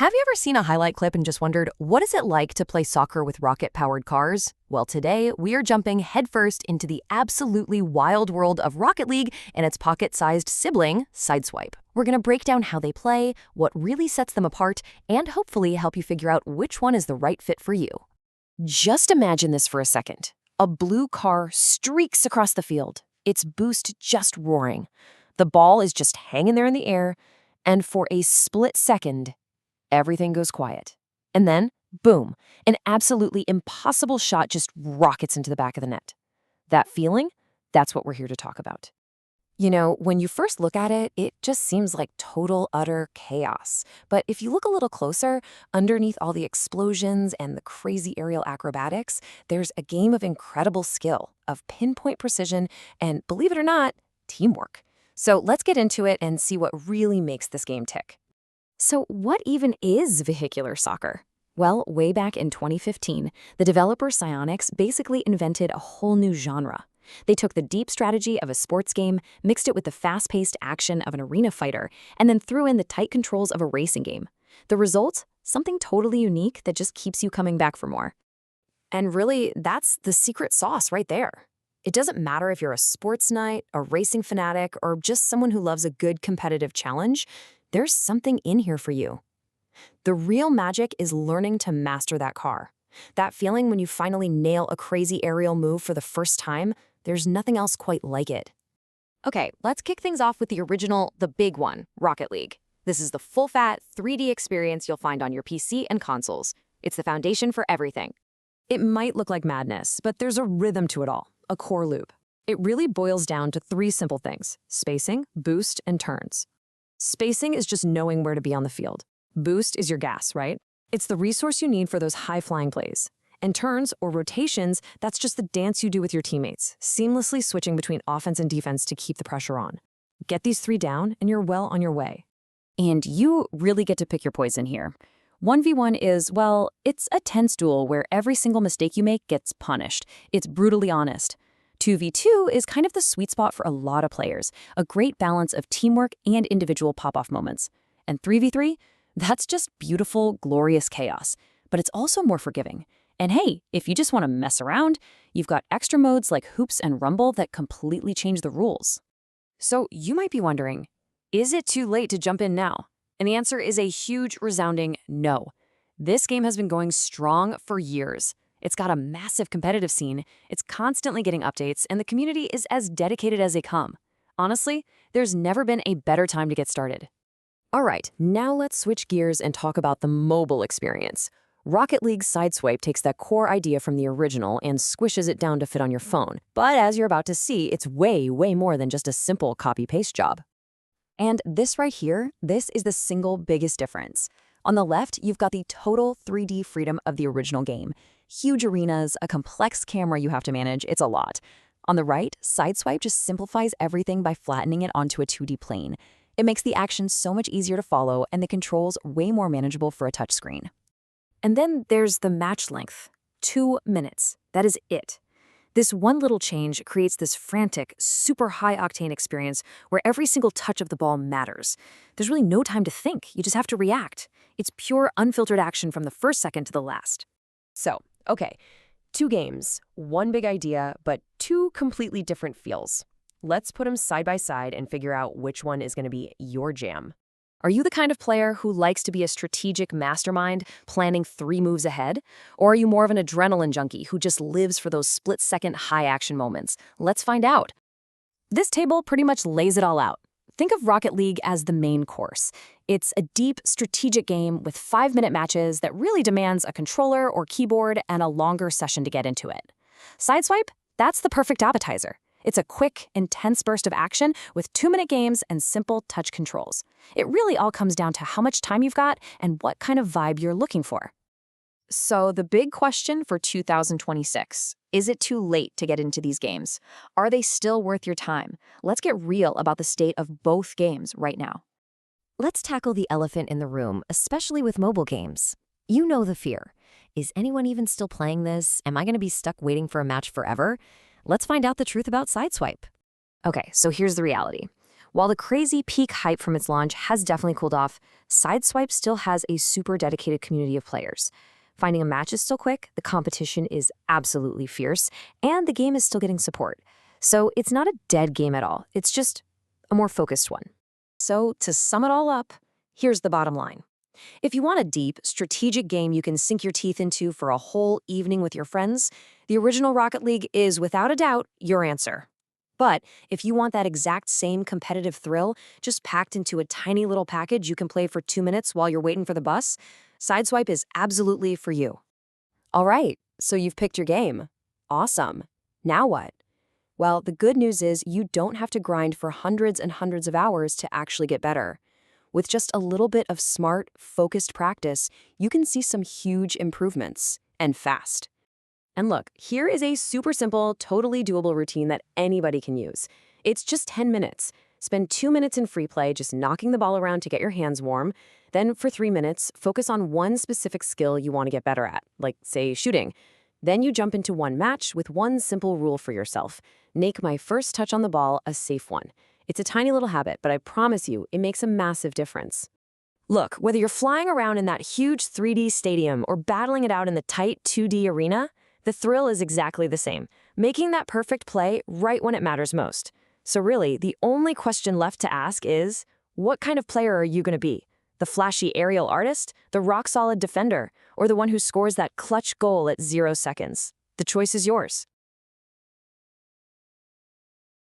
Have you ever seen a highlight clip and just wondered, what is it like to play soccer with rocket-powered cars? Well, today, we are jumping headfirst into the absolutely wild world of Rocket League and its pocket-sized sibling, Sideswipe. We're going to break down how they play, what really sets them apart, and hopefully help you figure out which one is the right fit for you. Just imagine this for a second. A blue car streaks across the field, its boost just roaring. The ball is just hanging there in the air, and for a split second, everything goes quiet. And then, boom, an absolutely impossible shot just rockets into the back of the net. That feeling, that's what we're here to talk about. You know, when you first look at it, it just seems like total, utter chaos. But if you look a little closer, underneath all the explosions and the crazy aerial acrobatics, there's a game of incredible skill, of pinpoint precision, and believe it or not, teamwork. So let's get into it and see what really makes this game tick. So what even is vehicular soccer? Well, way back in 2015, the developer Psyonix basically invented a whole new genre. They took the deep strategy of a sports game, mixed it with the fast-paced action of an arena fighter, and then threw in the tight controls of a racing game. The result? Something totally unique that just keeps you coming back for more. And really, that's the secret sauce right there. It doesn't matter if you're a sports nut, a racing fanatic, or just someone who loves a good competitive challenge, there's something in here for you. The real magic is learning to master that car. That feeling when you finally nail a crazy aerial move for the first time, there's nothing else quite like it. Okay, let's kick things off with the original, the big one, Rocket League. This is the full-fat, 3D experience you'll find on your PC and consoles. It's the foundation for everything. It might look like madness, but there's a rhythm to it all, a core loop. It really boils down to three simple things: spacing, boost, and turns. Spacing is just knowing where to be on the field. Boost is your gas, right? It's the resource you need for those high-flying plays. And turns, or rotations, that's just the dance you do with your teammates, seamlessly switching between offense and defense to keep the pressure on. Get these three down, and you're well on your way. And you really get to pick your poison here. 1v1 is, well, it's a tense duel where every single mistake you make gets punished. It's brutally honest. 2v2 is kind of the sweet spot for a lot of players, a great balance of teamwork and individual pop-off moments. And 3v3, that's just beautiful, glorious chaos, but it's also more forgiving. And hey, if you just want to mess around, you've got extra modes like Hoops and Rumble that completely change the rules. So you might be wondering, is it too late to jump in now? And the answer is a huge, resounding no. This game has been going strong for years. It's got a massive competitive scene, it's constantly getting updates, and the community is as dedicated as they come. Honestly, there's never been a better time to get started. All right, now let's switch gears and talk about the mobile experience. Rocket League Sideswipe takes that core idea from the original and squishes it down to fit on your phone. But as you're about to see, it's way more than just a simple copy-paste job. And this right here, this is the single biggest difference. On the left, you've got the total 3D freedom of the original game. Huge arenas, a complex camera you have to manage, it's a lot. On the right, Sideswipe just simplifies everything by flattening it onto a 2D plane. It makes the action so much easier to follow and the controls way more manageable for a touchscreen. And then there's the match length. 2 minutes. That is it. This one little change creates this frantic, super high-octane experience where every single touch of the ball matters. There's really no time to think. You just have to react. It's pure, unfiltered action from the first second to the last. So, okay, 2 games, 1 big idea, but 2 completely different feels. Let's put them side by side and figure out which one is going to be your jam. Are you the kind of player who likes to be a strategic mastermind, planning 3 moves ahead? Or are you more of an adrenaline junkie who just lives for those split-second high-action moments? Let's find out. This table pretty much lays it all out. Think of Rocket League as the main course. It's a deep, strategic game with 5-minute matches that really demands a controller or keyboard and a longer session to get into it. Sideswipe? That's the perfect appetizer. It's a quick, intense burst of action with 2-minute games and simple touch controls. It really all comes down to how much time you've got and what kind of vibe you're looking for. So the big question for 2026, is it too late to get into these games? Are they still worth your time? Let's get real about the state of both games right now. Let's tackle the elephant in the room, especially with mobile games. You know the fear. Is anyone even still playing this? Am I going to be stuck waiting for a match forever? Let's find out the truth about Sideswipe. Okay, so here's the reality. While the crazy peak hype from its launch has definitely cooled off, Sideswipe still has a super dedicated community of players. Finding a match is still quick, the competition is absolutely fierce, and the game is still getting support. So it's not a dead game at all, it's just a more focused one. So, to sum it all up, here's the bottom line. If you want a deep, strategic game you can sink your teeth into for a whole evening with your friends, the original Rocket League is, without a doubt, your answer. But if you want that exact same competitive thrill, just packed into a tiny little package you can play for 2 minutes while you're waiting for the bus, Sideswipe is absolutely for you. All right, so you've picked your game. Awesome. Now what? Well, the good news is you don't have to grind for hundreds and hundreds of hours to actually get better. With just a little bit of smart, focused practice, you can see some huge improvements, and fast. And look, here is a super simple, totally doable routine that anybody can use. It's just 10 minutes. Spend 2 minutes in free play just knocking the ball around to get your hands warm. Then for 3 minutes, focus on one specific skill you want to get better at, like, say, shooting. Then you jump into one match with one simple rule for yourself. Make my first touch on the ball a safe one. It's a tiny little habit, but I promise you, it makes a massive difference. Look, whether you're flying around in that huge 3D stadium or battling it out in the tight 2D arena, the thrill is exactly the same, making that perfect play right when it matters most. So really, the only question left to ask is, what kind of player are you going to be? The flashy aerial artist, the rock-solid defender, or the one who scores that clutch goal at 0 seconds? The choice is yours.